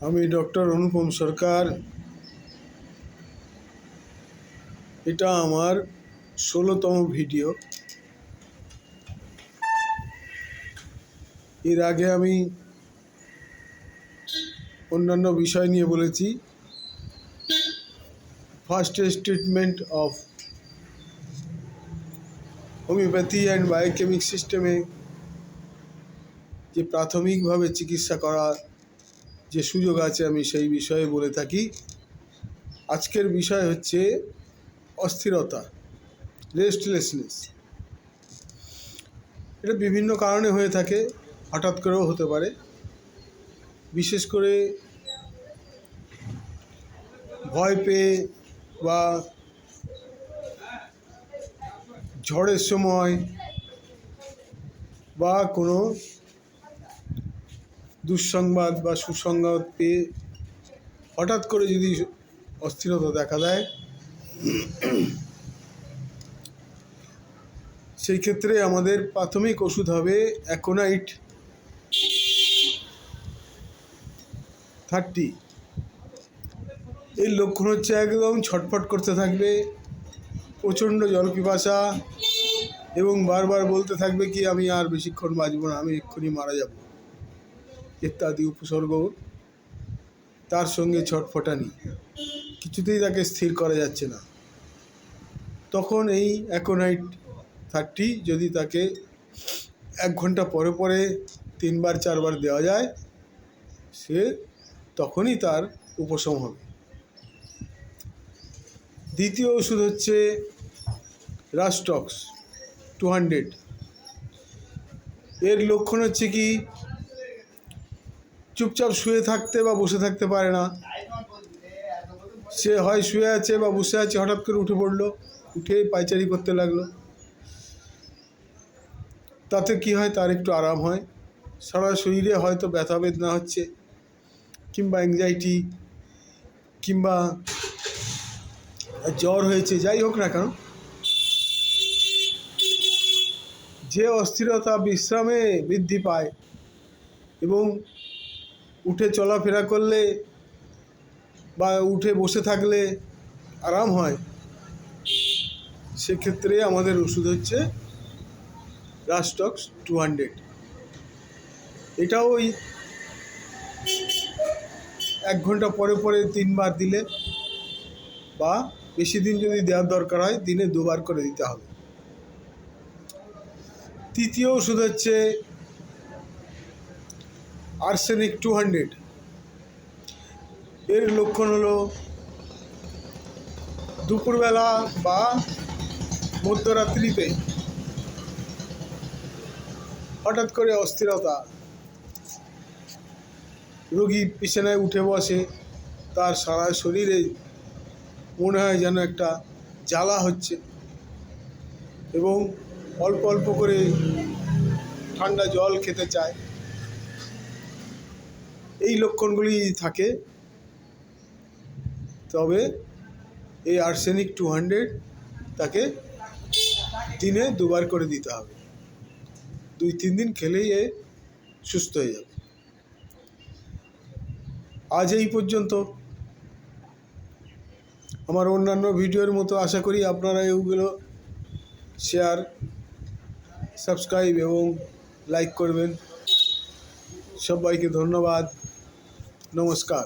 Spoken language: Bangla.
আমি ডক্টর অনুপম সরকার। এটা আমার 16তম ভিডিও। এর আগে আমি অন্যান্য বিষয় নিয়ে বলেছি। First aid treatment of homoeopathy and biochemic সিস্টেমে যে প্রাথমিকভাবে চিকিৎসা করার যে সুযোগ আছে আমি সেই বিষয়ে বলে থাকি। আজকের বিষয় হচ্ছে অস্থিরতা, রেস্টলেসনেস। এটা বিভিন্ন কারণে হয়ে থাকে, হঠাৎ করেও হতে পারে। বিশেষ করে ভয় পেয়ে বা ঝড়ের সময় বা কোনো দুঃসংবাদ বা সুসংবাদ পেয়ে হঠাৎ করে যদি অস্থিরতা দেখা দেয়, সেই ক্ষেত্রে আমাদের প্রাথমিক ওষুধ হবে অ্যাকোনাইট 30। এর লক্ষণ হচ্ছে একদম ছটফট করতে থাকবে, প্রচণ্ড জল পিপাসা, এবং বারবার বলতে থাকবে কি আমি আর বেশিক্ষণ বাঁচব না, আমি এক্ষুনি মারা যাব ইত্যাদি উপসর্গ। তার সঙ্গে ছটফটানি, কিছুতেই তাকে স্থির করা যাচ্ছে না। তখন এই অ্যাকোনাইট 30 যদি তাকে 1 ঘন্টা পরে পরে 3-4 বার দেওয়া যায়, সে তখনই তার উপশম হবে। দ্বিতীয় ওষুধ হচ্ছে রাস্টক্স 200। এর লক্ষণ হচ্ছে কি, চুপচাপ শুয়ে থাকতে বা বসে থাকতে পারে না। সে হয় শুয়ে আছে বা বসে আছে, হঠাৎ করে উঠে পড়লো, উঠে পায়চারি করতে লাগলো। তাতে কি হয়, তার একটু আরাম হয়, সারা শরীরে হয়তো ব্যথা বেদনা হচ্ছে, কিংবা অ্যাংজাইটি, কিংবা জ্বর হয়েছে, যাই হোক না কেন, যে অস্থিরতা বিশ্রামে বৃদ্ধি পায় এবং উঠে চলাফেরা করলে বা উঠে বসে থাকলে আরাম হয়, সেক্ষেত্রে আমাদের ওষুধ হচ্ছে রাস্টক্স 200। এটাও ওই 1 ঘন্টা পরে পরে 3 বার দিলে, বা বেশি দিন যদি দেওয়ার দরকার হয় দিনে 2 বার করে দিতে হবে। তৃতীয় ওষুধ হচ্ছে আর্সেনিক 200। এর লক্ষণ হলো দুপুরবেলা বা মধ্যরাত্রিতে হঠাৎ করে অস্থিরতা, রোগী বিছানায় উঠে বসে, তার সারা শরীরে মনে হয় যেন একটা জ্বালা হচ্ছে, এবং অল্প অল্প করে ঠান্ডা জল খেতে চায়। এই লক্ষণগুলি থাকে, তবে এই আর্সেনিক 200 তাকে দিনে 2 বার করে দিতে হবে। 2-3 দিন খেলেই এ সুস্থ হয়ে যাবে। আজ এই পর্যন্ত। আমার অন্যান্য ভিডিওর মতো আশা করি আপনারা এগুলো শেয়ার, সাবস্ক্রাইব এবং লাইক করবেন। সবাইকে ধন্যবাদ, নমস্কার।